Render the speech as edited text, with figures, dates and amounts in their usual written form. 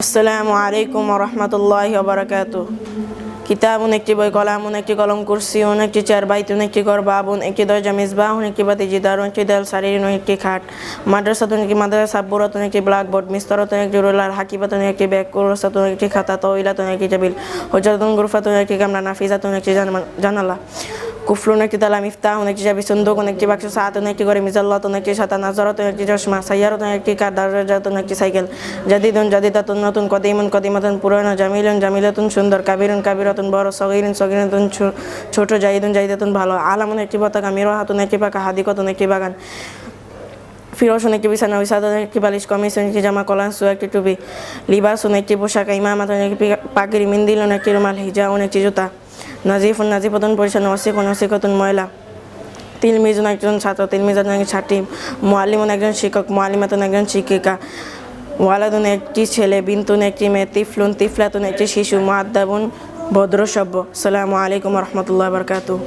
আসসালামু আলাইকুম ওয়া রাহমাতুল্লাহি ওয়া বারাকাতুহু। কিতাবুন একটি বই, কলামুন একটি কলম, কুরসিউন একটি চেয়ার, বাইতুন একটি ঘর, বাবুন একটি দরজা, মিসবাহুন একটি বাতি, জিদারুন একটি দেয়াল, সারিরুন একটি খাট, মাদ্রাসাতুন একটি মাদ্রাসা, সাব্বুরাতুন একটি ব্ল্যাকবোর্ড, মিসতারাতুন একটি রুলার, হাকিবাতুন একটি ব্যাগ, কুরসাতুন একটি খাতা, তাওইলাতুন একটি টেবিল, হুজরাতুন গুরফাতুন একটি কামরা, নাফিজাতুন একটি জানালা, কুফলুন একটি তালা, মিফতাহুন একটি চাবি, সুন্দুকুন একটি বাক্স, সাআতুন একটি ঘড়ি, মিজাল্লাতুন একটি ছাতা, নাজারাতুন একটি চশমা, সাইয়ারাতুন একটি কার, দারাজাতুন একটি সাইকেল, জাদিদুন জাদিদাতুন নতুন, কদিমুন কদিমাতুন পুরানো, জামিলুন জামিলাতুন সুন্দর, কাবিরুন কাবিরাতুন বড়, সগীরুন সগীরাতুন ছোট, জাহিদুন জাহিদাতুন ভালো, আলামুন একটি পতাকা, মিরহাতুন একটি পাকা, হাদিকাতুন একটি বাগান, ফিরোসুন একটি বিছানা, উসাদুন একটি বালিশ, কমিসুন একটি জামা, কলাসু একটি টুপি, লিবাসুন একটি পোশাক, ইমামাতুন একটি পাগড়ি, মিন্দিলুন একটি রুমাল, হিজাউন একটি জুতা, নাজিফুন নাজিফাতুন পরিচ্ছন্ন, ওয়াসিকুন ওয়াসিকাতুন ময়লা, তিলমিজুন একজন ছাত্র, তিলমিজাতুন একজন ছাত্রী, মুআল্লিমুন একজন শিক্ষক, মুআল্লিমাতুন একজন শিক্ষিকা, ওয়ালাদুন একটি ছেলে, বিনতুন একটি মেয়ে, তিফলুন তিফলাতুন একটি শিশু, মুআদ্দাবুন ভদ্র সভ্য। আসসালামু আলাইকুম ওয়া রাহমাতুল্লাহি ওয়া বারাকাতুহু।